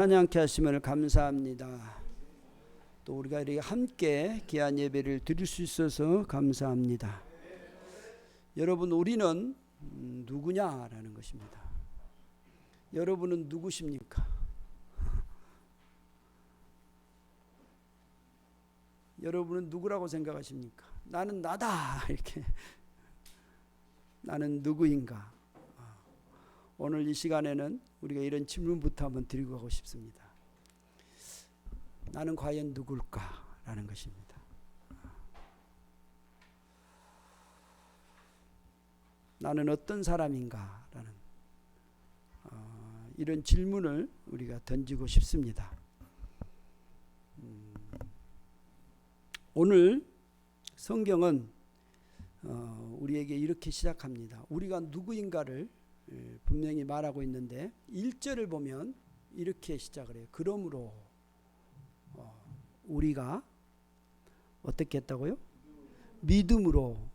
찬양케 하심을 감사합니다. 또 우리가 이렇게 함께 귀한 예배를 드릴 수 있어서 감사합니다. 여러분, 우리는 누구냐라는 것입니다. 여러분은 누구십니까? 여러분은 누구라고 생각하십니까? 나는 나다, 이렇게. 나는 누구인가? 오늘 이 시간에는 우리가 이런 질문부터 한번 드리고 가고 싶습니다. 나는 과연 누굴까? 라는 것입니다. 나는 어떤 사람인가? 라는 이런 질문을 우리가 던지고 싶습니다. 오늘 성경은 우리에게 이렇게 시작합니다. 우리가 누구인가를 분명히 말하고 있는데 1절을 보면 이렇게 시작을 해요. 그러므로 우리가 어떻게 했다고요? 믿음으로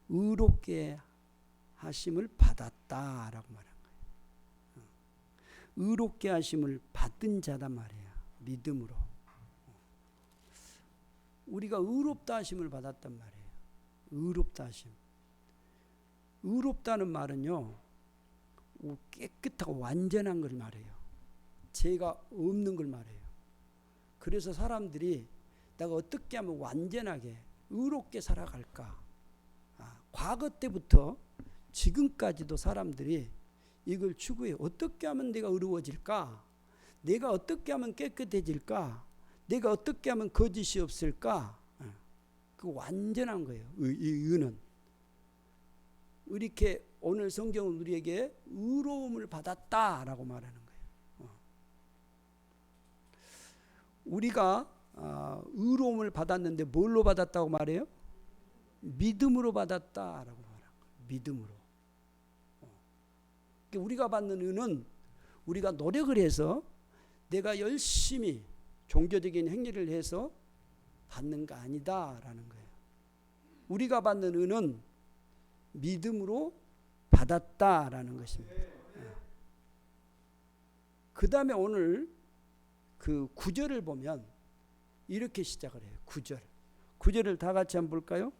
의롭게 하심을 받았다라고 말한 거예요. 의롭게 하심을 받은 자단 말이에요. 믿음으로. 우리가 의롭다 하심을 받았단 말이에요. 의롭다 하심. 의롭다는 말은요, 깨끗하고 완전한 걸 말해요. 죄가 없는 걸 말해요. 그래서 사람들이 내가 어떻게 하면 완전하게 의롭게 살아갈까? 과거 때부터 지금까지도 사람들이 이걸 추구해요. 어떻게 하면 내가 의로워질까? 내가 어떻게 하면 깨끗해질까? 내가 어떻게 하면 거짓이 없을까? 그 완전한 거예요. 이 의는. 이렇게 오늘 성경은 우리에게 의로움을 받았다라고 말하는 거예요. 우리가 의로움을 받았는데 뭘로 받았다고 말해요? 믿음으로 받았다라고 말하는 거예요. 믿음으로. 우리가 받는 의는 우리가 노력을 해서 내가 열심히 종교적인 행위를 해서 받는 거 아니다라는 거예요. 우리가 받는 의는 믿음으로 받았다라는 것입니다. 그 다음에 오늘 그 9절을 보면 이렇게 시작을 해요. 9절을 다 같이 한번 볼까요?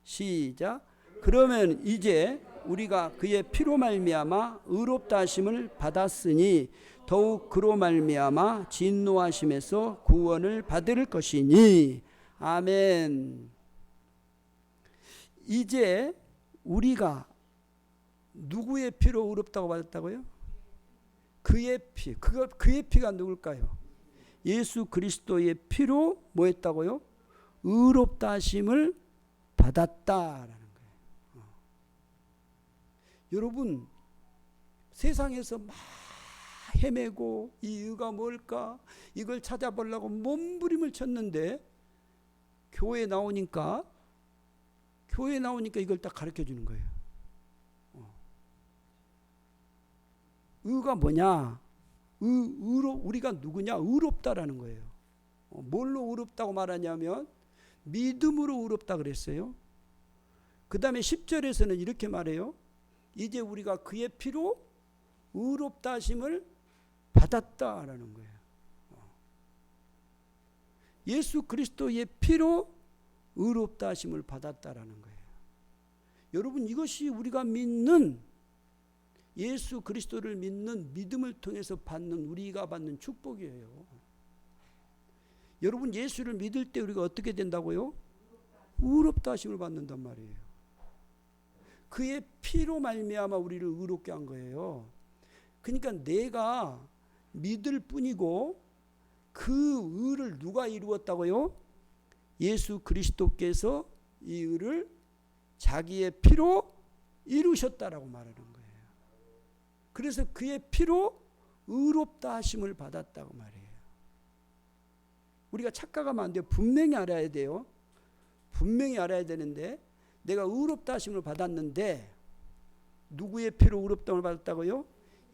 시작. 그러면 이제 우리가 그의 피로 말미암아 의롭다 하심을 받았으니 더욱 그로 말미암아 진노하심에서 구원을 받을 것이니. 아멘. 이제 우리가 누구의 피로 의롭다고 받았다고요? 그의 피. 그의 피가 누굴까요? 예수 그리스도의 피로 뭐 했다고요? 의롭다 하심을 받았다라는 거예요. 여러분, 세상에서 막 헤매고 이 의가 뭘까? 이걸 찾아보려고 몸부림을 쳤는데 교회에 나오니까 이걸 딱 가르쳐 주는 거예요. 의가 뭐냐? 우리가 누구냐? 의롭다라는 거예요. 뭘로 의롭다고 말하냐면 믿음으로 의롭다 그랬어요. 그 다음에 10절에서는 이렇게 말해요. 이제 우리가 그의 피로 의롭다 하심을 받았다라는 거예요. 예수 그리스도의 피로 의롭다 하심을 받았다라는 거예요. 여러분, 이것이 우리가 믿는, 예수 그리스도를 믿는 믿음을 통해서 받는, 우리가 받는 축복이에요. 여러분, 예수를 믿을 때 우리가 어떻게 된다고요? 의롭다 하심을 받는단 말이에요. 그의 피로 말미암아 우리를 의롭게 한 거예요. 그러니까 내가 믿을 뿐이고 그 의를 누가 이루었다고요? 예수 그리스도께서 이 의를 자기의 피로 이루셨다라고 말하는 거예요. 그래서 그의 피로 의롭다 하심을 받았다고 말해요. 우리가 착각하면 안 돼요. 분명히 알아야 돼요. 분명히 알아야 되는데, 내가 의롭다 하심을 받았는데 누구의 피로 의롭다 하심을 받았다고요?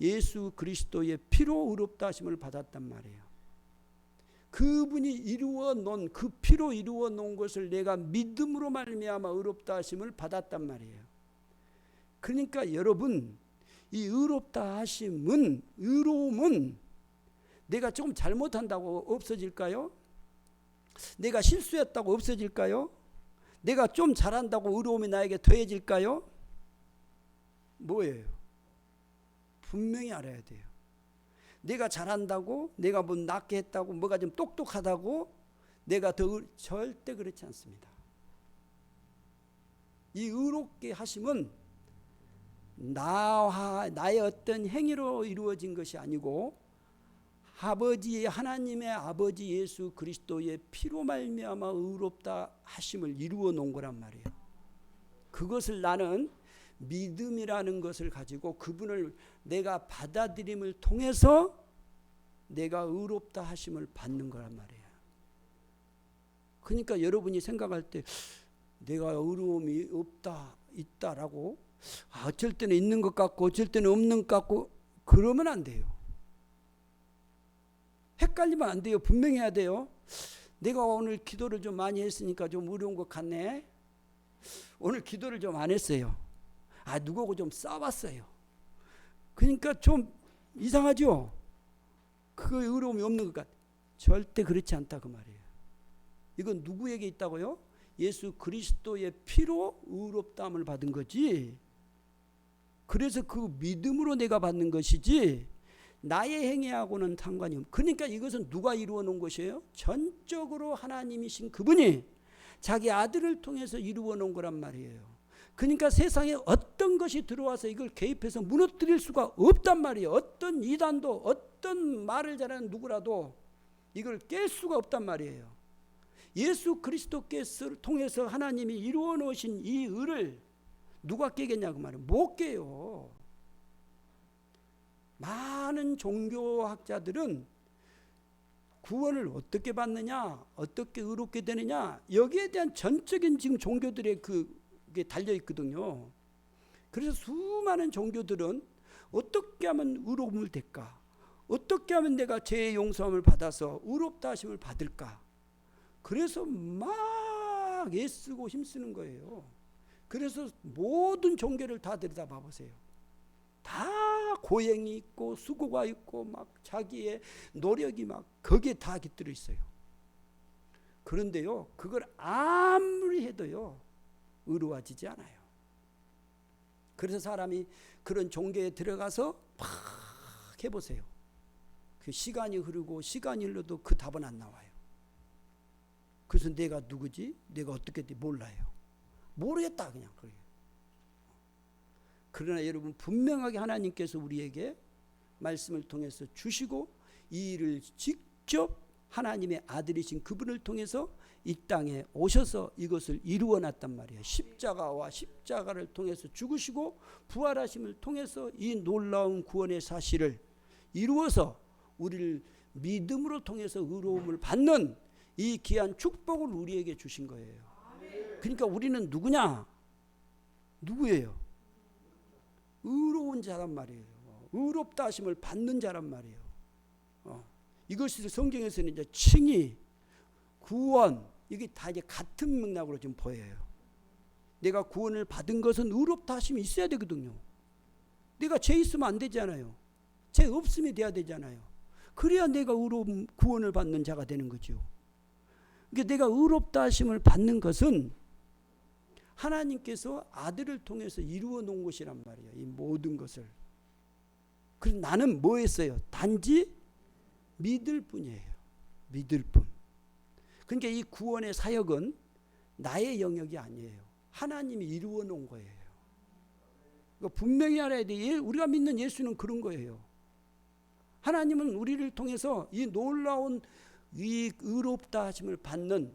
예수 그리스도의 피로 의롭다 하심을 받았단 말이에요. 그분이 이루어 놓은, 그 피로 이루어 놓은 것을 내가 믿음으로 말미암아 의롭다 하심을 받았단 말이에요. 그러니까 여러분, 이 의롭다 하심은, 의로움은 내가 조금 잘못한다고 없어질까요? 내가 실수했다고 없어질까요? 내가 좀 잘한다고 의로움이 나에게 더해질까요? 뭐예요? 분명히 알아야 돼요. 내가 잘한다고, 내가 뭐 낫게 했다고, 뭐가 좀 똑똑하다고 내가 더 절대 그렇지 않습니다. 이 의롭게 하심은 나의 어떤 행위로 이루어진 것이 아니고 아버지 하나님의 아버지 예수 그리스도의 피로 말미암아 의롭다 하심을 이루어 놓은 거란 말이에요. 그것을 나는 믿음이라는 것을 가지고 그분을 내가 받아들임을 통해서 내가 의롭다 하심을 받는 거란 말이에요. 그러니까 여러분이 생각할 때 내가 의로움이 있다라고 어쩔 때는 있는 것 같고 어쩔 때는 없는 것 같고 그러면 안 돼요. 헷갈리면 안 돼요. 분명해야 돼요. 내가 오늘 기도를 좀 많이 했으니까 좀 어려운 것 같네. 오늘 기도를 좀 안 했어요. 누구하고 좀 싸웠어요. 그러니까 좀 이상하죠. 그 의로움이 없는 것 같아. 절대 그렇지 않다 그 말이에요. 이건 누구에게 있다고요? 예수 그리스도의 피로 의롭다함을 받은 거지. 그래서 그 믿음으로 내가 받는 것이지 나의 행위하고는 상관이 없어요. 그러니까 이것은 누가 이루어 놓은 것이에요? 전적으로 하나님이신 그분이 자기 아들을 통해서 이루어 놓은 거란 말이에요. 그러니까 세상에 어떤 것이 들어와서 이걸 개입해서 무너뜨릴 수가 없단 말이에요. 어떤 이단도 어떤 말을 잘하는 누구라도 이걸 깰 수가 없단 말이에요. 예수 그리스도께서 통해서 하나님이 이루어 놓으신 이 의를 누가 깨겠냐고 말이에요. 못 깨요. 많은 종교학자들은 구원을 어떻게 받느냐, 어떻게 의롭게 되느냐, 여기에 대한 전적인 지금 종교들의 그게 달려 있거든요. 그래서 수많은 종교들은 어떻게 하면 의로움을 될까? 어떻게 하면 내가 죄의 용서함을 받아서 의롭다 하심을 받을까? 그래서 막 애쓰고 힘쓰는 거예요. 그래서 모든 종교를 다 들여다봐 보세요. 다 고행이 있고 수고가 있고 막 자기의 노력이 막 거기에 다 깃들어 있어요. 그런데요, 그걸 아무리 해도요 의로워지지 않아요. 그래서 사람이 그런 종교에 들어가서 막 해보세요. 그 시간이 흐르고 시간이 흘러도 그 답은 안 나와요. 그래서 내가 누구지? 내가 어떻게 돼? 몰라요. 모르겠다 그냥. 그러나 여러분 분명하게 하나님께서 우리에게 말씀을 통해서 주시고 이 일을 직접 하나님의 아들이신 그분을 통해서 이 땅에 오셔서 이것을 이루어 놨단 말이에요. 십자가와 십자가를 통해서 죽으시고 부활하심을 통해서 이 놀라운 구원의 사실을 이루어서 우리를 믿음으로 통해서 의로움을 받는 이 귀한 축복을 우리에게 주신 거예요. 그러니까 우리는 누구냐? 누구예요? 의로운 자란 말이에요. 의롭다 하심을 받는 자란 말이에요. 이것이 성경에서는 이제 칭의, 구원, 이게 다 이제 같은 맥락으로 좀 보여요. 내가 구원을 받은 것은 의롭다 하심이 있어야 되거든요. 내가 죄 있으면 안 되잖아요. 죄 없음이 돼야 되잖아요. 그래야 내가 의로운 구원을 받는 자가 되는 거죠. 그러니까 내가 의롭다 하심을 받는 것은 하나님께서 아들을 통해서 이루어 놓은 것이란 말이에요. 이 모든 것을. 그래서 나는 뭐 했어요? 단지 믿을 뿐이에요. 믿을 뿐. 그러니까 이 구원의 사역은 나의 영역이 아니에요. 하나님이 이루어 놓은 거예요. 그러니까 분명히 알아야 돼. 우리가 믿는 예수는 그런 거예요. 하나님은 우리를 통해서 이 놀라운 이 의롭다 하심을 받는,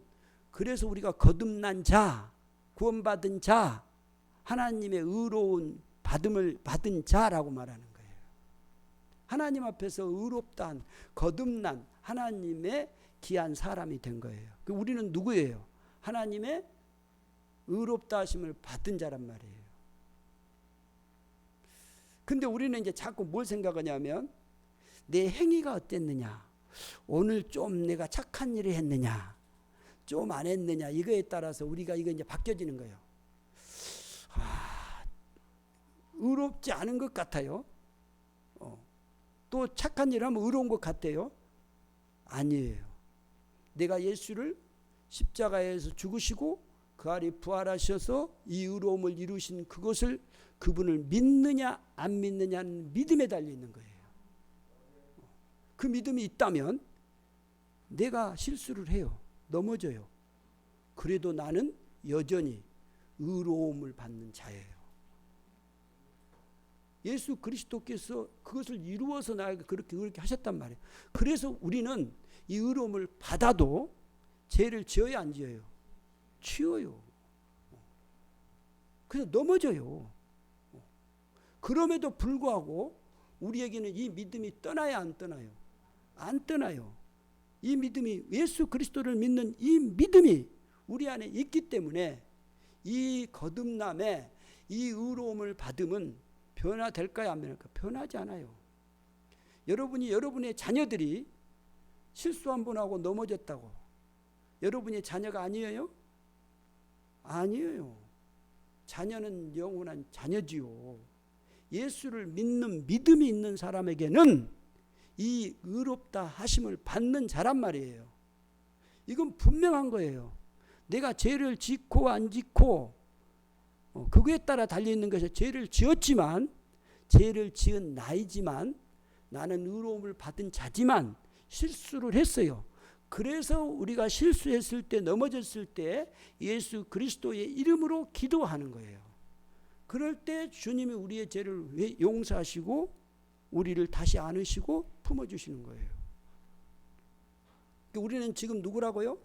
그래서 우리가 거듭난 자, 구원받은 자, 하나님의 의로운 받음을 받은 자라고 말하는 거예요. 하나님 앞에서 의롭다 한, 거듭난 하나님의 귀한 사람이 된 거예요. 우리는 누구예요? 하나님의 의롭다 하심을 받은 자란 말이에요. 근데 우리는 이제 자꾸 뭘 생각하냐면 내 행위가 어땠느냐, 오늘 좀 내가 착한 일을 했느냐, 좀 안 했느냐, 이거에 따라서 우리가 이거 이제 바뀌어지는 거예요. 의롭지 않은 것 같아요. 또 착한 일 하면 의로운 것 같아요. 아니에요. 내가 예수를 십자가에서 죽으시고 그 안에 부활하셔서 이 의로움을 이루신 그것을 그분을 믿느냐 안 믿느냐는 믿음에 달려 있는 거예요. 그 믿음이 있다면 내가 실수를 해요. 넘어져요. 그래도 나는 여전히 의로움을 받는 자예요. 예수 그리스도께서 그것을 이루어서 나에게 그렇게 하셨단 말이에요. 그래서 우리는 이 의로움을 받아도 죄를 지어야 안 지어요? 지어요. 그래서 넘어져요. 그럼에도 불구하고 우리에게는 이 믿음이 떠나야 안 떠나요? 안 떠나요. 이 믿음이, 예수 그리스도를 믿는 이 믿음이 우리 안에 있기 때문에 이 거듭남에 이 의로움을 받으면 변화될까요? 안 변할까요? 변하지 않아요. 여러분의 자녀들이 실수 한 번 하고 넘어졌다고 여러분의 자녀가 아니에요? 아니에요. 자녀는 영원한 자녀지요. 예수를 믿는 믿음이 있는 사람에게는 이 의롭다 하심을 받는 자란 말이에요. 이건 분명한 거예요. 내가 죄를 짓고 안 짓고 그거에 따라 달려있는 것이 죄를 지었지만 죄를 지은 나이지만 나는 의로움을 받은 자지만 실수를 했어요. 그래서 우리가 실수했을 때 넘어졌을 때 예수 그리스도의 이름으로 기도하는 거예요. 그럴 때 주님이 우리의 죄를 용서하시고 우리를 다시 안으시고 품어주시는 거예요. 우리는 지금 누구라고요?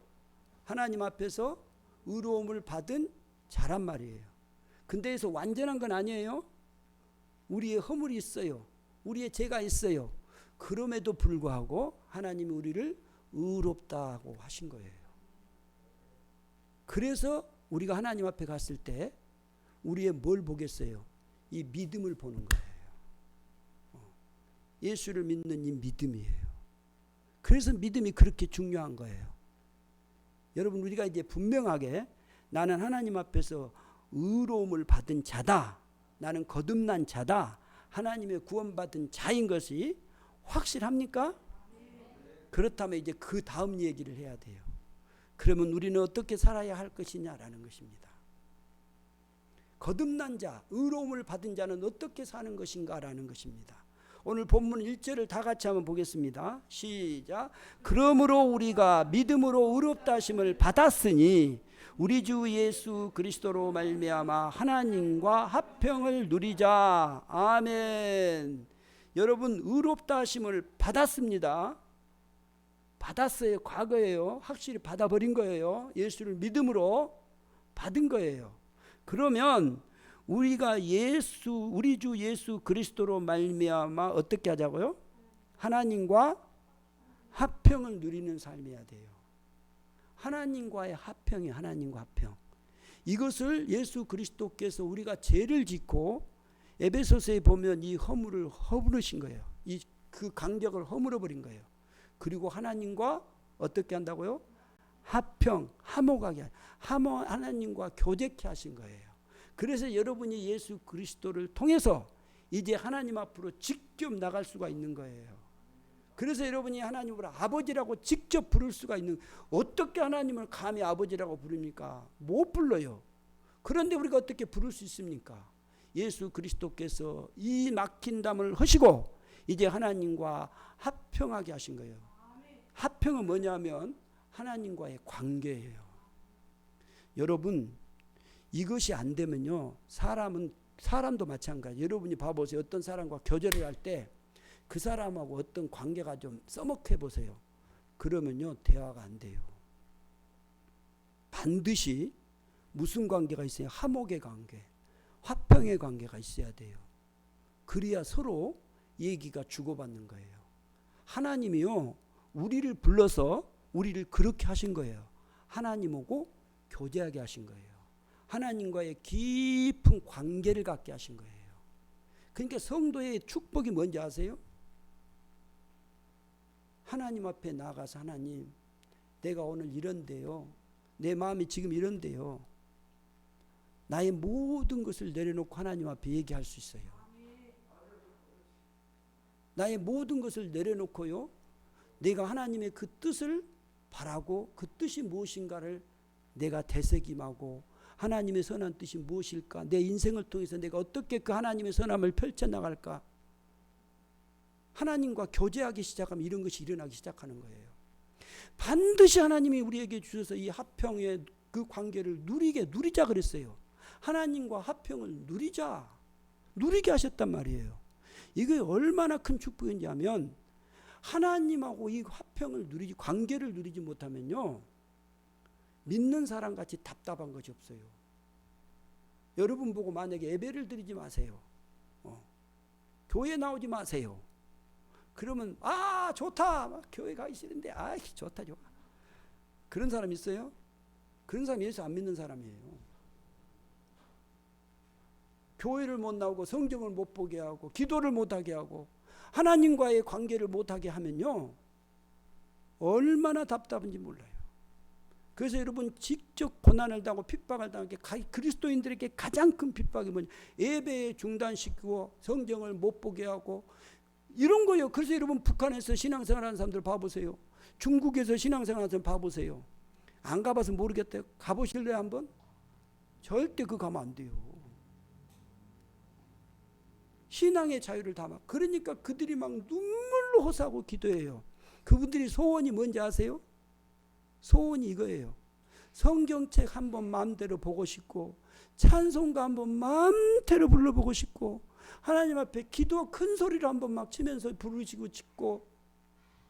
하나님 앞에서 의로움을 받은 자란 말이에요. 근데 에서 완전한 건 아니에요. 우리의 허물이 있어요. 우리의 죄가 있어요. 그럼에도 불구하고 하나님이 우리를 의롭다고 하신 거예요. 그래서 우리가 하나님 앞에 갔을 때 우리의 뭘 보겠어요? 이 믿음을 보는 거예요. 예수를 믿는 이 믿음이에요. 그래서 믿음이 그렇게 중요한 거예요. 여러분, 우리가 이제 분명하게 나는 하나님 앞에서 의로움을 받은 자다, 나는 거듭난 자다, 하나님의 구원받은 자인 것이 확실합니까? 그렇다면 이제 그 다음 얘기를 해야 돼요. 그러면 우리는 어떻게 살아야 할 것이냐라는 것입니다. 거듭난 자, 의로움을 받은 자는 어떻게 사는 것인가라는 것입니다. 오늘 본문 1절을 다 같이 한번 보겠습니다. 시작. 그러므로 우리가 믿음으로 의롭다 하심을 받았으니 우리 주 예수 그리스도로 말미암아 하나님과 화평을 누리자. 아멘. 여러분, 의롭다 하심을 받았습니다. 받았어요. 과거예요. 확실히 받아버린 거예요. 예수를 믿음으로 받은 거예요. 그러면 우리가 우리 주 예수 그리스도로 말미암아 어떻게 하자고요? 하나님과 화평을 누리는 삶이어야 돼요. 하나님과의 화평이 하나님과 화평. 이것을 예수 그리스도께서 우리가 죄를 짓고 에베소서에 보면 이 허물을 허물으신 거예요. 그 간격을 허물어 버린 거예요. 그리고 하나님과 어떻게 한다고요? 화평, 화목하게, 하나님과 교제케 하신 거예요. 그래서 여러분이 예수 그리스도를 통해서 이제 하나님 앞으로 직접 나갈 수가 있는 거예요. 그래서 여러분이 하나님을 아버지라고 직접 부를 수가 있는, 어떻게 하나님을 감히 아버지라고 부릅니까? 못 불러요. 그런데 우리가 어떻게 부를 수 있습니까? 예수 그리스도께서 이 막힌 담을 허시고 이제 하나님과 화평하게 하신 거예요. 화평은 뭐냐면 하나님과의 관계예요. 여러분, 이것이 안 되면요, 사람도 마찬가지. 여러분이 봐보세요. 어떤 사람과 교제를 할 때 그 사람하고 어떤 관계가 좀 써먹해 보세요. 그러면요, 대화가 안 돼요. 반드시 무슨 관계가 있어요? 화목의 관계, 화평의 관계가 있어야 돼요. 그래야 서로 얘기가 주고받는 거예요. 하나님이요, 우리를 불러서 우리를 그렇게 하신 거예요. 하나님하고 교제하게 하신 거예요. 하나님과의 깊은 관계를 갖게 하신 거예요. 그러니까 성도의 축복이 뭔지 아세요? 하나님 앞에 나가서, 하나님, 내가 오늘 이런데요, 내 마음이 지금 이런데요, 나의 모든 것을 내려놓고 하나님 앞에 얘기할 수 있어요. 나의 모든 것을 내려놓고요, 내가 하나님의 그 뜻을 바라고 그 뜻이 무엇인가를 내가 되새김하고 하나님의 선한 뜻이 무엇일까? 내 인생을 통해서 내가 어떻게 그 하나님의 선함을 펼쳐나갈까? 하나님과 교제하기 시작하면 이런 것이 일어나기 시작하는 거예요. 반드시 하나님이 우리에게 주셔서 이 화평의 그 관계를 누리자 그랬어요. 하나님과 화평을 누리게 하셨단 말이에요. 이게 얼마나 큰 축복인지 하면 하나님하고 이 화평을 관계를 누리지 못하면요, 믿는 사람 같이 답답한 것이 없어요. 여러분 보고 만약에 예배를 드리지 마세요. 교회 나오지 마세요. 그러면 좋다. 교회 가기 싫은데 좋다. 그런 사람 있어요? 그런 사람 예수 안 믿는 사람이에요. 교회를 못 나오고 성경을 못 보게 하고 기도를 못하게 하고 하나님과의 관계를 못하게 하면요, 얼마나 답답한지 몰라요. 그래서 여러분 직접 고난을 당하고 핍박을 당하게 그리스도인들에게 가장 큰 핍박이 뭐냐? 예배에 중단시키고 성경을 못 보게 하고 이런 거예요. 그래서 여러분 북한에서 신앙생활하는 사람들 봐보세요. 중국에서 신앙생활하는 사람 봐보세요. 안 가봐서 모르겠대요. 가보실래요 한번? 절대 그거 가면 안 돼요. 신앙의 자유를 담아. 그러니까 그들이 막 눈물로 호소하고 기도해요. 그분들이 소원이 뭔지 아세요? 소원이 이거예요. 성경책 한번 마음대로 보고 싶고 찬송가 한번 마음대로 불러보고 싶고 하나님 앞에 기도 큰 소리로 한번 막 치면서 부르시고 싶고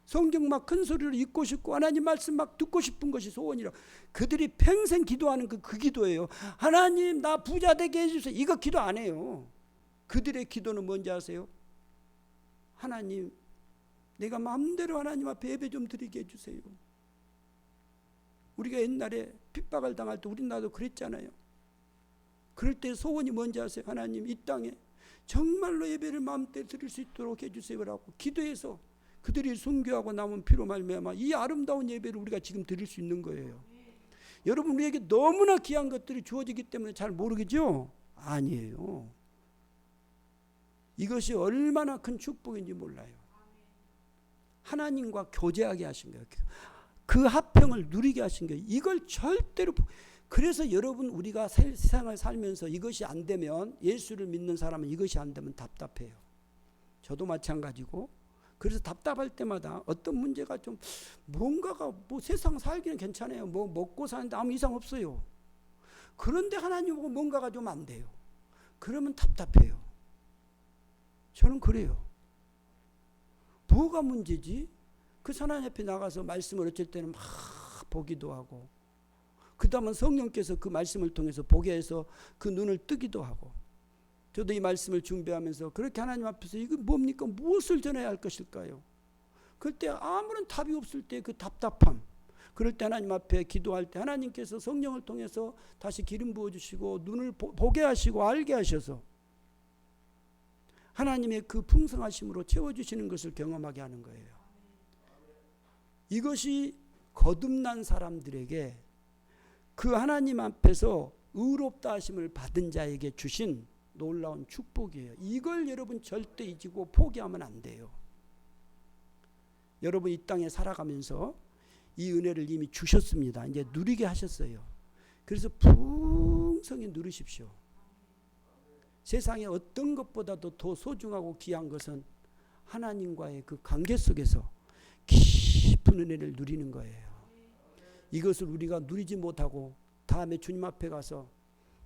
성경 막 큰 소리로 읽고 싶고 하나님 말씀 막 듣고 싶은 것이 소원이라. 그들이 평생 기도하는 그 기도예요. 하나님 나 부자 되게 해주세요. 이거 기도 안 해요. 그들의 기도는 뭔지 아세요? 하나님 내가 마음대로 하나님 앞에 예배 좀 드리게 해주세요. 우리가 옛날에 핍박을 당할 때 우리 나도 그랬잖아요. 그럴 때 소원이 뭔지 아세요? 하나님 이 땅에 정말로 예배를 마음대로 드릴 수 있도록 해주세요라고 기도해서 그들이 순교하고 남은 피로 말미암아 이 아름다운 예배를 우리가 지금 드릴 수 있는 거예요. 여러분 우리에게 너무나 귀한 것들이 주어지기 때문에 잘 모르겠죠? 아니에요. 이것이 얼마나 큰 축복인지 몰라요. 하나님과 교제하게 하신 거예요. 그 화평을 누리게 하신 거예요. 이걸 절대로. 그래서 여러분 우리가 세상을 살면서 이것이 안 되면, 예수를 믿는 사람은 이것이 안 되면 답답해요. 저도 마찬가지고. 그래서 답답할 때마다 어떤 문제가 좀 뭔가가 뭐 세상 살기는 괜찮아요. 뭐 먹고 사는데 아무 이상 없어요. 그런데 하나님하고 뭔가가 좀 안 돼요. 그러면 답답해요. 저는 그래요. 뭐가 문제지? 그 하나님 앞에 나가서 말씀을 어쩔 때는 막 보기도 하고 그 다음은 성령께서 그 말씀을 통해서 보게 해서 그 눈을 뜨기도 하고, 저도 이 말씀을 준비하면서 그렇게 하나님 앞에서 이거 뭡니까? 무엇을 전해야 할 것일까요? 그럴 때 아무런 답이 없을 때 그 답답함, 그럴 때 하나님 앞에 기도할 때 하나님께서 성령을 통해서 다시 기름 부어주시고 눈을 보게 하시고 알게 하셔서 하나님의 그 풍성하심으로 채워주시는 것을 경험하게 하는 거예요. 이것이 거듭난 사람들에게 그 하나님 앞에서 의롭다 하심을 받은 자에게 주신 놀라운 축복이에요. 이걸 여러분 절대 잊고 포기하면 안 돼요. 여러분 이 땅에 살아가면서 이 은혜를 이미 주셨습니다. 이제 누리게 하셨어요. 그래서 풍성히 누리십시오. 세상에 어떤 것보다도 더 소중하고 귀한 것은 하나님과의 그 관계 속에서 깊은 은혜를 누리는 거예요. 이것을 우리가 누리지 못하고 다음에 주님 앞에 가서,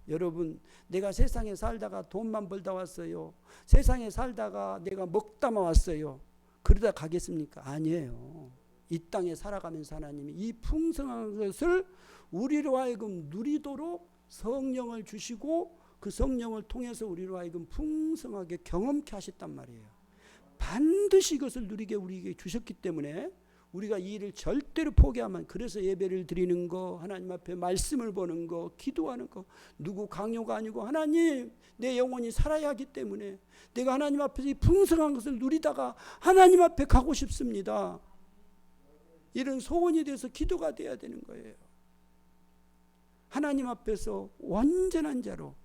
여러분 내가 세상에 살다가 돈만 벌다 왔어요. 세상에 살다가 내가 먹다만 왔어요. 그러다 가겠습니까? 아니에요. 이 땅에 살아가면서 하나님이 이 풍성한 것을 우리로 하여금 누리도록 성령을 주시고 그 성령을 통해서 우리로 하여금 풍성하게 경험케 하셨단 말이에요. 반드시 이것을 누리게 우리에게 주셨기 때문에 우리가 이 일을 절대로 포기하면, 그래서 예배를 드리는 거, 하나님 앞에 말씀을 보는 거, 기도하는 거, 누구 강요가 아니고 하나님 내 영혼이 살아야 하기 때문에 내가 하나님 앞에서 이 풍성한 것을 누리다가 하나님 앞에 가고 싶습니다. 이런 소원이 돼서 기도가 돼야 되는 거예요. 하나님 앞에서 완전한 자로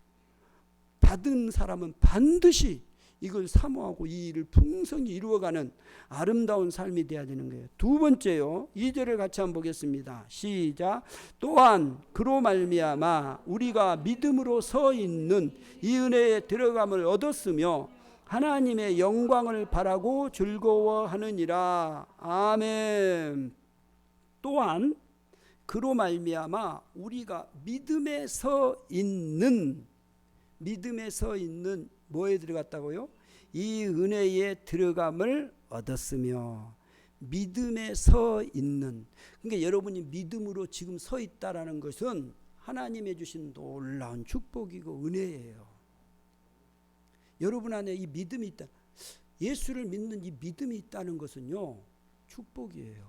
받은 사람은 반드시 이걸 사모하고 이 일을 풍성히 이루어가는 아름다운 삶이 되어야 되는 거예요. 두 번째요. 2절을 같이 한번 보겠습니다. 시작. 또한 그로 말미암아 우리가 믿음으로 서 있는 이 은혜에 들어감을 얻었으며 하나님의 영광을 바라고 즐거워하느니라. 아멘. 또한 그로 말미암아 우리가 믿음에 서 있는 뭐에 들어갔다고요? 이 은혜에 들어감을 얻었으며. 믿음에 서 있는. 그러니까 여러분이 믿음으로 지금 서 있다라는 것은 하나님의 주신 놀라운 축복이고 은혜예요. 여러분 안에 이 믿음이 있다. 예수를 믿는 이 믿음이 있다는 것은요, 축복이에요.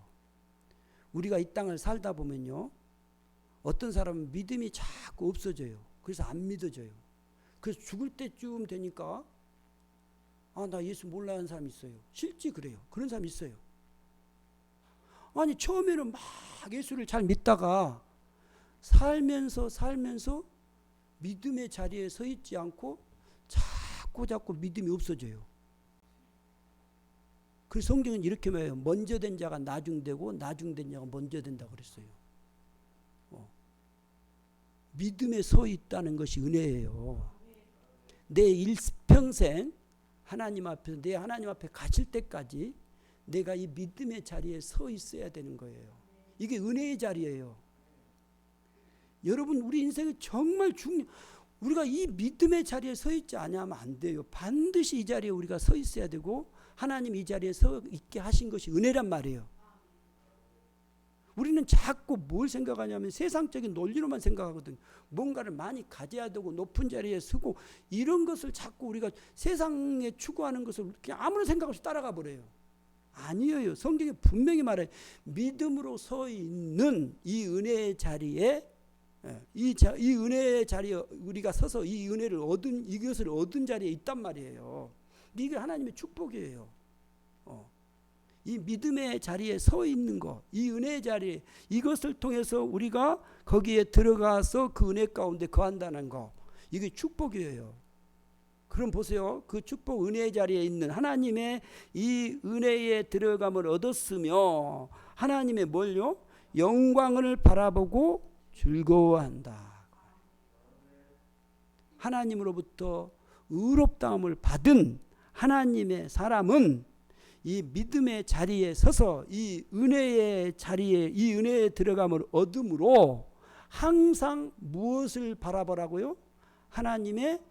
우리가 이 땅을 살다 보면요, 어떤 사람은 믿음이 자꾸 없어져요. 그래서 안 믿어져요. 그래서 죽을 때쯤 되니까 나 예수 몰라 하는 사람이 있어요. 실제 그래요. 그런 사람이 있어요. 아니 처음에는 막 예수를 잘 믿다가 살면서 믿음의 자리에 서 있지 않고 자꾸 믿음이 없어져요. 그래서 성경은 이렇게 말해요. 먼저 된 자가 나중되고 나중된 자가 먼저 된다고 그랬어요. 믿음에 서 있다는 것이 은혜예요. 내 일평생 하나님 앞에 갇힐 때까지 내가 이 믿음의 자리에 서 있어야 되는 거예요. 이게 은혜의 자리예요. 여러분 우리 인생이 정말 우리가 이 믿음의 자리에 서 있지 않으면 안 돼요. 반드시 이 자리에 우리가 서 있어야 되고 하나님 이 자리에 서 있게 하신 것이 은혜란 말이에요. 우리는 자꾸 뭘 생각하냐면 세상적인 논리로만 생각하거든요. 뭔가를 많이 가져야 되고 높은 자리에 서고 이런 것을 자꾸 우리가 세상에 추구하는 것을 그냥 아무런 생각 없이 따라가 버려요. 아니에요. 성경이 분명히 말해요. 믿음으로 서 있는 이 은혜의 자리에 이 은혜의 자리에 우리가 서서 이 은혜를 이것을 얻은 자리에 있단 말이에요. 이게 하나님의 축복이에요. 이 믿음의 자리에 서 있는 것, 이 은혜의 자리에 이것을 통해서 우리가 거기에 들어가서 그 은혜 가운데 거한다는 것, 이게 축복이에요. 그럼 보세요. 그 축복 은혜의 자리에 있는 하나님의 이 은혜에 들어감을 얻었으며 하나님의 뭘요? 영광을 바라보고 즐거워한다. 하나님으로부터 의롭다함을 받은 하나님의 사람은 이 믿음의 자리에 서서 이 은혜의 자리에 이 은혜에 들어감을 얻음으로 항상 무엇을 바라보라고요? 하나님의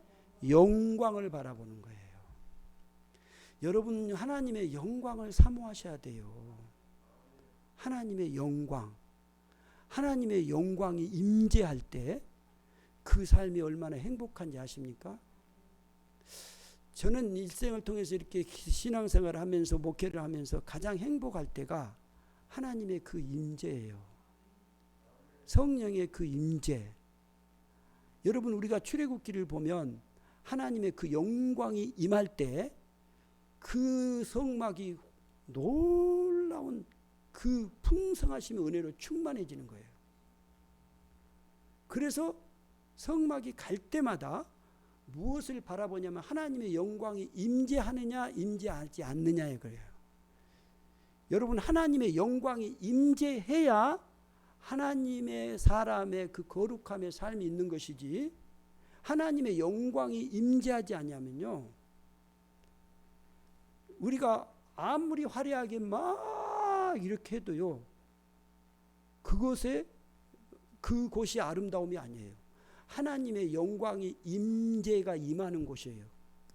영광을 바라보는 거예요. 여러분 하나님의 영광을 사모하셔야 돼요. 하나님의 영광. 하나님의 영광이 임재할 때 그 삶이 얼마나 행복한지 아십니까? 저는 일생을 통해서 이렇게 신앙생활을 하면서 목회를 하면서 가장 행복할 때가 하나님의 그 임재예요. 성령의 그 임재. 여러분 우리가 출애굽기를 보면 하나님의 그 영광이 임할 때 그 성막이 놀라운 그 풍성하심의 은혜로 충만해지는 거예요. 그래서 성막이 갈 때마다 무엇을 바라보냐면 하나님의 영광이 임재하느냐 임재하지 않느냐에 그래요. 여러분 하나님의 영광이 임재해야 하나님의 사람의 그 거룩함의 삶이 있는 것이지 하나님의 영광이 임재하지 않냐면요 우리가 아무리 화려하게 막 이렇게 해도요 그곳이 아름다움이 아니에요. 하나님의 영광이 임재가 임하는 곳이에요.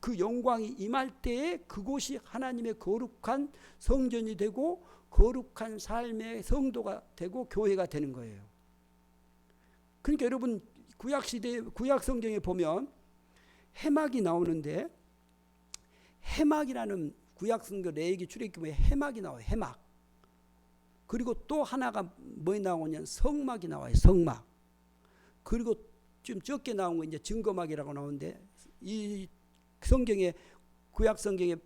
그 영광이 임할 때에 그곳이 하나님의 거룩한 성전이 되고 거룩한 삶의 성도가 되고 교회가 되는 거예요. 그러니까 여러분 구약시대 구약성경에 보면 해막이 나오는데 해막이라는 구약성경 레위기 출애굽기에 해막이 나와요. 해막. 그리고 또 하나가 뭐 나오냐면 성막이 나와요. 성막. 그리고 좀 적게 나온 거 이제 증거막이라고 나오는데 이 성경에 구약 성경에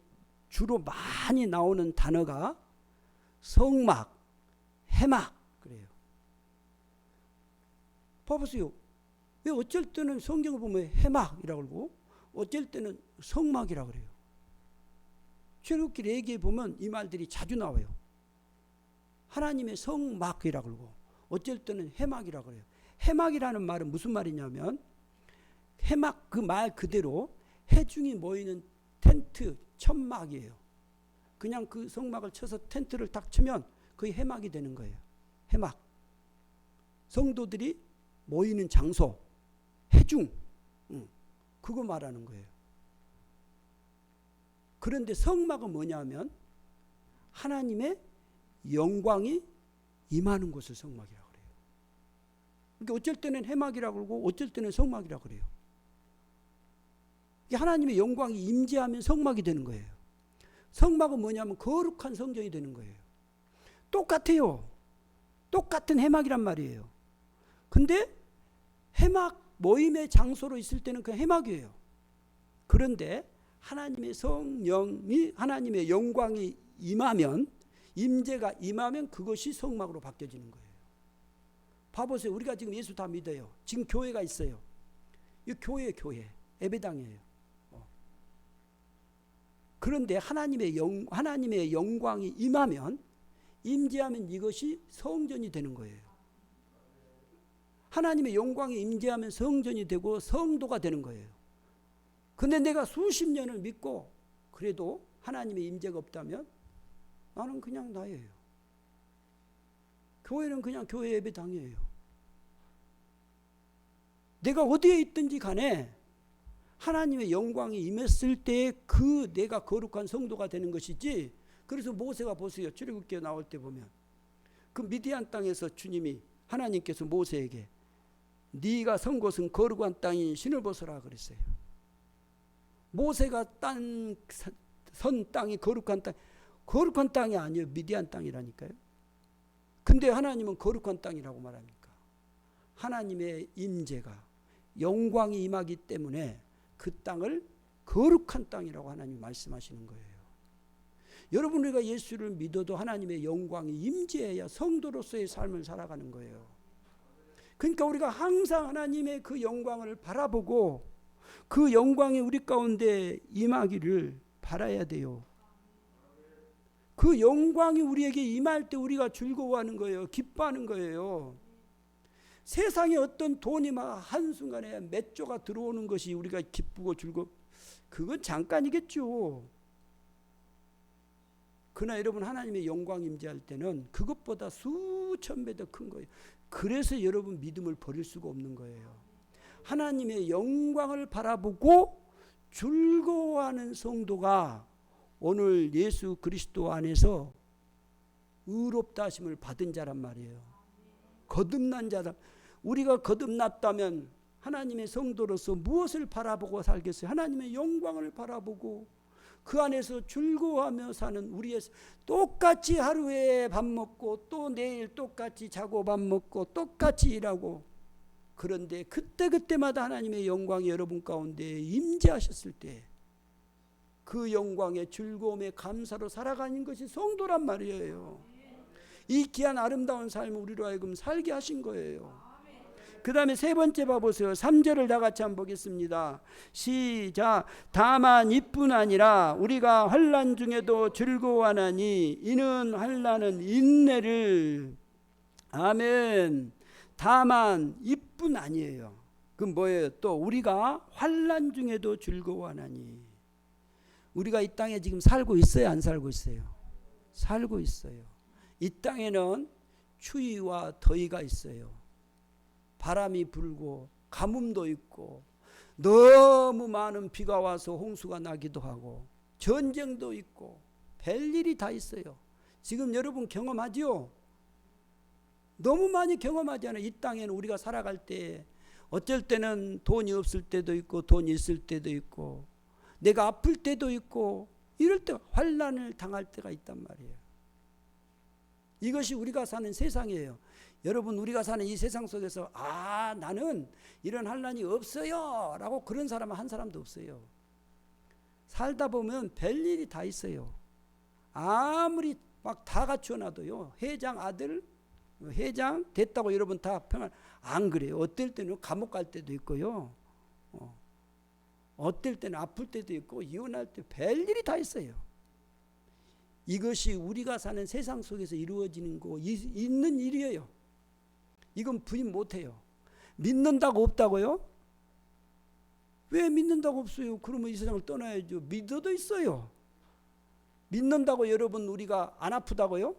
주로 많이 나오는 단어가 성막, 해막 그래요. 봐보세요. 왜 어쩔 때는 성경을 보면 해막이라고 그러고 어쩔 때는 성막이라고 그래요. 출애굽기 레기에 보면 이 말들이 자주 나와요. 하나님의 성막이라 그러고 어쩔 때는 해막이라 그래요. 해막이라는 말은 무슨 말이냐면 해막 그 말 그대로 해중이 모이는 텐트 천막이에요. 그냥 그 성막을 쳐서 텐트를 딱 치면 그게 해막이 되는 거예요. 해막. 성도들이 모이는 장소, 해중, 그거 말하는 거예요. 그런데 성막은 뭐냐면 하나님의 영광이 임하는 곳을 성막이라고 그래요. 그러니까 어쩔 때는 해막이라고 그러고 어쩔 때는 성막이라고 그래요. 하나님의 영광이 임재하면 성막이 되는 거예요. 성막은 뭐냐면 거룩한 성전이 되는 거예요. 똑같아요. 똑같은 해막이란 말이에요. 근데 해막 모임의 장소로 있을 때는 그 해막이에요. 그런데 하나님의 성령이 하나님의 영광이 임하면 임재가 임하면 그것이 성막으로 바뀌어지는 거예요. 봐보세요. 우리가 지금 예수 다 믿어요. 지금 교회가 있어요. 이 교회 예배당이에요. 그런데 하나님의 영광이 임하면 임재하면 이것이 성전이 되는 거예요. 하나님의 영광이 임재하면 성전이 되고 성도가 되는 거예요. 근데 내가 수십 년을 믿고 그래도 하나님의 임재가 없다면 나는 그냥 나예요. 교회는 그냥 교회 예배당이에요. 내가 어디에 있든지 간에 하나님의 영광이 임했을 때 그 내가 거룩한 성도가 되는 것이지. 그래서 모세가 보세요. 출애굽기에 나올 때 보면 그 미디안 땅에서 주님이 하나님께서 모세에게 네가 선 곳은 거룩한 땅인 신을 벗어라 그랬어요. 모세가 선 땅이 거룩한 땅이 아니에요. 미디안 땅이라니까요. 근데 하나님은 거룩한 땅이라고 말합니까? 하나님의 임재가 영광이 임하기 때문에 그 땅을 거룩한 땅이라고 하나님 말씀하시는 거예요. 여러분 우리가 예수를 믿어도 하나님의 영광이 임재해야 성도로서의 삶을 살아가는 거예요. 그러니까 우리가 항상 하나님의 그 영광을 바라보고 그 영광이 우리 가운데 임하기를 바라야 돼요. 그 영광이 우리에게 임할 때 우리가 즐거워하는 거예요. 기뻐하는 거예요. 세상에 어떤 돈이 막 한순간에 몇 조가 들어오는 것이 우리가 기쁘고 그건 잠깐이겠죠. 그러나 여러분 하나님의 영광 임재할 때는 그것보다 수천 배 더 큰 거예요. 그래서 여러분 믿음을 버릴 수가 없는 거예요. 하나님의 영광을 바라보고 즐거워하는 성도가 오늘 예수 그리스도 안에서 의롭다 하심을 받은 자란 말이에요. 거듭난 자다. 우리가 거듭났다면 하나님의 성도로서 무엇을 바라보고 살겠어요? 하나님의 영광을 바라보고 그 안에서 즐거워하며 사는 우리의 똑같이 하루에 밥 먹고 또 내일 똑같이 자고 밥 먹고 똑같이 일하고 그런데 그때마다 하나님의 영광이 여러분 가운데 임재하셨을 때 그 영광의 즐거움에 감사로 살아가는 것이 성도란 말이에요. 이 귀한 아름다운 삶을 우리로 하여금 살게 하신 거예요. 그 다음에 세 번째 봐보세요. 3절을 다 같이 한번 보겠습니다. 시작. 다만 이뿐 아니라 우리가 환난 중에도 즐거워하나니 이는 환난은 인내를. 아멘. 다만 이뿐 아니에요. 그럼 뭐예요? 또 우리가 환난 중에도 즐거워하나니. 우리가 이 땅에 지금 살고 있어요? 안 살고 있어요? 살고 있어요. 이 땅에는 추위와 더위가 있어요. 바람이 불고 가뭄도 있고 너무 많은 비가 와서 홍수가 나기도 하고 전쟁도 있고 별일이 다 있어요. 지금 여러분 경험하죠? 너무 많이 경험하잖아요. 이 땅에는 우리가 살아갈 때 어쩔 때는 돈이 없을 때도 있고 돈이 있을 때도 있고 내가 아플 때도 있고 이럴 때 환난을 당할 때가 있단 말이에요. 이것이 우리가 사는 세상이에요. 여러분 우리가 사는 이 세상 속에서 나는 이런 환난이 없어요 라고 그런 사람은 한 사람도 없어요. 살다 보면 별일이 다 있어요. 아무리 막 다 갖춰놔도요. 회장 아들 회장 됐다고 여러분 다 평안 안 그래요. 어떨 때는 감옥 갈 때도 있고요. 어떨 때는 아플 때도 있고 이혼할 때 별일이 다 있어요. 이것이 우리가 사는 세상 속에서 이루어지는 거 있는 일이에요. 이건 부인 못해요. 믿는다고 없다고요? 왜 믿는다고 없어요? 그러면 이 세상을 떠나야죠. 믿어도 있어요. 믿는다고 여러분 우리가 안 아프다고요?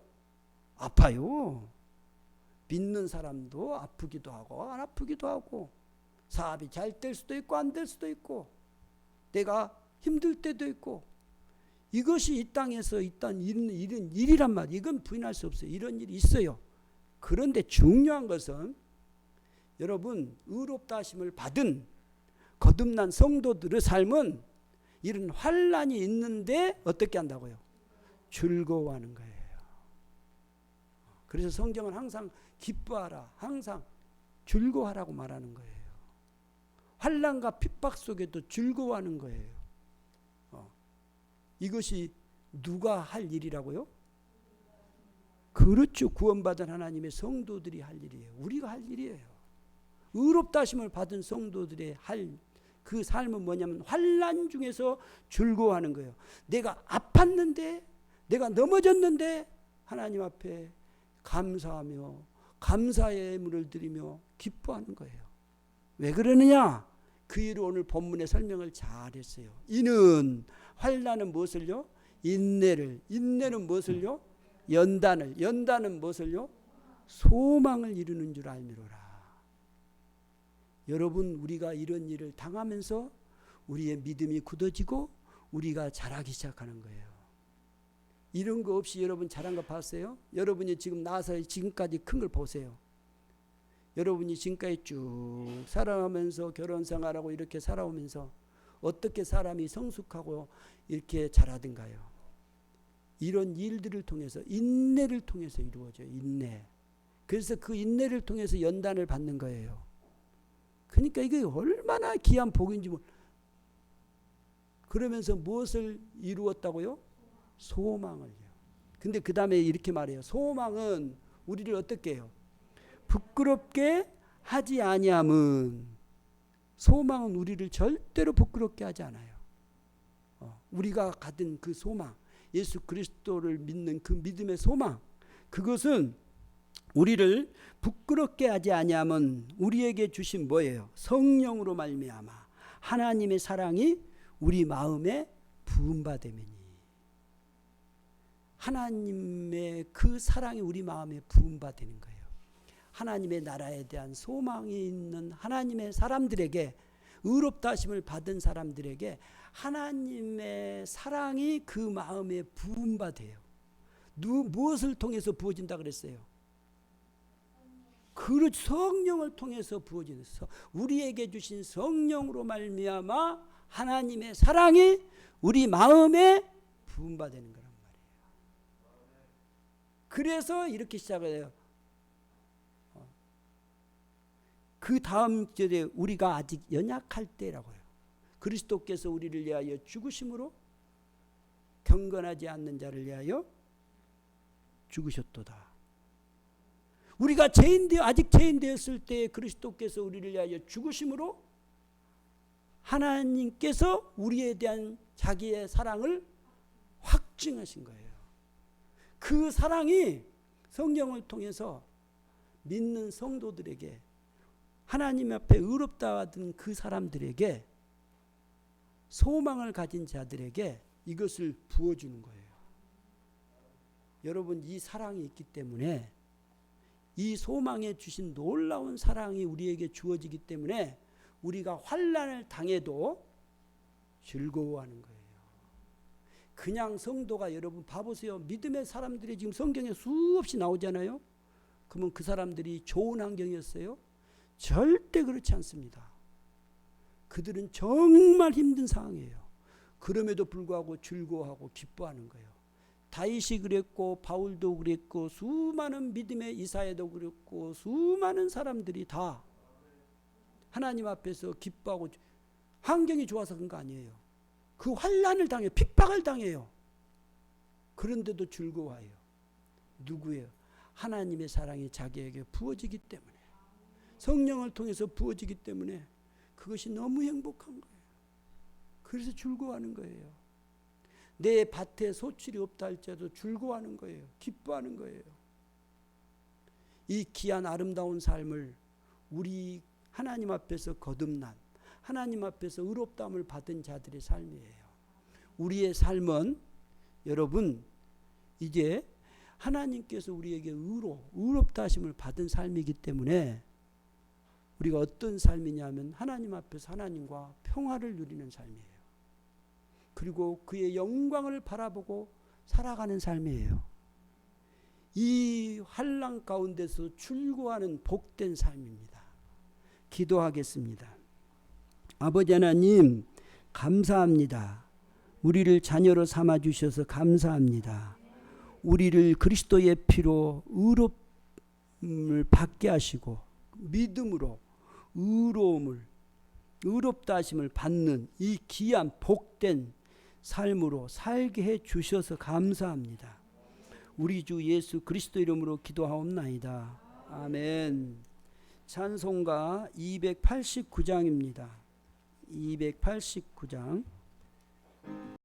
아파요. 믿는 사람도 아프기도 하고 안 아프기도 하고, 사업이 잘 될 수도 있고 안 될 수도 있고, 내가 힘들 때도 있고, 이것이 이 땅에서 이런 일이란 말이에요. 이건 부인할 수 없어요. 이런 일이 있어요. 그런데 중요한 것은 여러분 의롭다 하심을 받은 거듭난 성도들의 삶은 이런 환난이 있는데 어떻게 한다고요? 즐거워하는 거예요. 그래서 성경은 항상 기뻐하라, 항상 즐거워하라고 말하는 거예요. 환난과 핍박 속에도 즐거워하는 거예요. 이것이 누가 할 일이라고요? 그렇죠. 구원받은 하나님의 성도들이 할 일이에요. 우리가 할 일이에요. 의롭다 하심을 받은 성도들의 할 그 삶은 뭐냐면 환난 중에서 즐거워하는 거예요. 내가 아팠는데, 내가 넘어졌는데 하나님 앞에 감사하며 감사의 예물을 드리며 기뻐하는 거예요. 왜 그러느냐? 그 이유로 오늘 본문의 설명을 잘했어요. 이는 환난은 무엇을요? 인내를, 인내는 무엇을요? 연단을, 연단은 무엇을요? 소망을 이루는 줄 알미로라. 여러분 우리가 이런 일을 당하면서 우리의 믿음이 굳어지고 우리가 자라기 시작하는 거예요. 이런 거 없이 여러분 자란 거 봤어요? 여러분이 지금 나서 지금까지 큰 걸 보세요. 여러분이 지금까지 쭉 살아가면서 결혼 생활하고 이렇게 살아오면서 어떻게 사람이 성숙하고 이렇게 자라든가요? 이런 일들을 통해서, 인내를 통해서 이루어져요. 인내. 그래서 그 인내를 통해서 연단을 받는 거예요. 그러니까 이게 얼마나 귀한 복인지. 그러면서 무엇을 이루었다고요? 소망을요. 근데 그 다음에 이렇게 말해요. 소망은 우리를 어떻게 해요? 부끄럽게 하지 아니함은, 소망은 우리를 절대로 부끄럽게 하지 않아요. 우리가 가진 그 소망, 예수 그리스도를 믿는 그 믿음의 소망, 그것은 우리를 부끄럽게 하지 아니함은 우리에게 주신 뭐예요? 성령으로 말미암아 하나님의 사랑이 우리 마음에 부음받음이니. 하나님의 그 사랑이 우리 마음에 부음받는 거예요. 하나님의 나라에 대한 소망이 있는 하나님의 사람들에게, 의롭다 하심을 받은 사람들에게 하나님의 사랑이 그 마음에 부음받아요. 무엇을 통해서 부어진다 그랬어요? 그 성령을 통해서 부어지는, 우리에게 주신 성령으로 말미암아 하나님의 사랑이 우리 마음에 부음받는 거란 말이에요. 그래서 이렇게 시작해요. 그 다음 절에 우리가 아직 연약할 때라고 해요. 그리스도께서 우리를 위하여 죽으심으로 경건하지 않는 자를 위하여 죽으셨도다. 우리가 아직 죄인 되었을 때 그리스도께서 우리를 위하여 죽으심으로 하나님께서 우리에 대한 자기의 사랑을 확증하신 거예요. 그 사랑이 성령을 통해서 믿는 성도들에게, 하나님 앞에 의롭다 하던 그 사람들에게, 소망을 가진 자들에게 이것을 부어주는 거예요. 여러분, 이 사랑이 있기 때문에, 이 소망에 주신 놀라운 사랑이 우리에게 주어지기 때문에 우리가 환난을 당해도 즐거워하는 거예요. 그냥 성도가, 여러분 봐보세요. 믿음의 사람들이 지금 성경에 수없이 나오잖아요. 그러면 그 사람들이 좋은 환경이었어요? 절대 그렇지 않습니다. 그들은 정말 힘든 상황이에요. 그럼에도 불구하고 즐거워하고 기뻐하는 거예요. 다윗이 그랬고, 바울도 그랬고, 수많은 믿음의 이사야도 그랬고, 수많은 사람들이 다 하나님 앞에서 기뻐하고, 환경이 좋아서 그런 거 아니에요. 그 환난을 당해요. 핍박을 당해요. 그런데도 즐거워해요. 누구예요? 하나님의 사랑이 자기에게 부어지기 때문에, 성령을 통해서 부어지기 때문에 그것이 너무 행복한 거예요. 그래서 즐거워하는 거예요. 내 밭에 소출이 없다 할지라도 즐거워하는 거예요. 기뻐하는 거예요. 이 귀한 아름다운 삶을 우리 하나님 앞에서 거듭난, 하나님 앞에서 의롭다함을 받은 자들의 삶이에요. 우리의 삶은 여러분 이제 하나님께서 우리에게 의롭다 하심을 받은 삶이기 때문에 우리가 어떤 삶이냐면 하나님 앞에서 하나님과 평화를 누리는 삶이에요. 그리고 그의 영광을 바라보고 살아가는 삶이에요. 이 환난 가운데서 즐거워하는 복된 삶입니다. 기도하겠습니다. 아버지 하나님 감사합니다. 우리를 자녀로 삼아주셔서 감사합니다. 우리를 그리스도의 피로 의롭음을 받게 하시고 믿음으로 의롭다 하심을 받는 이 귀한 복된 삶으로 살게 해 주셔서 감사합니다. 우리 주 예수 그리스도 이름으로 기도하옵나이다. 아멘. 찬송가 289장입니다. 289장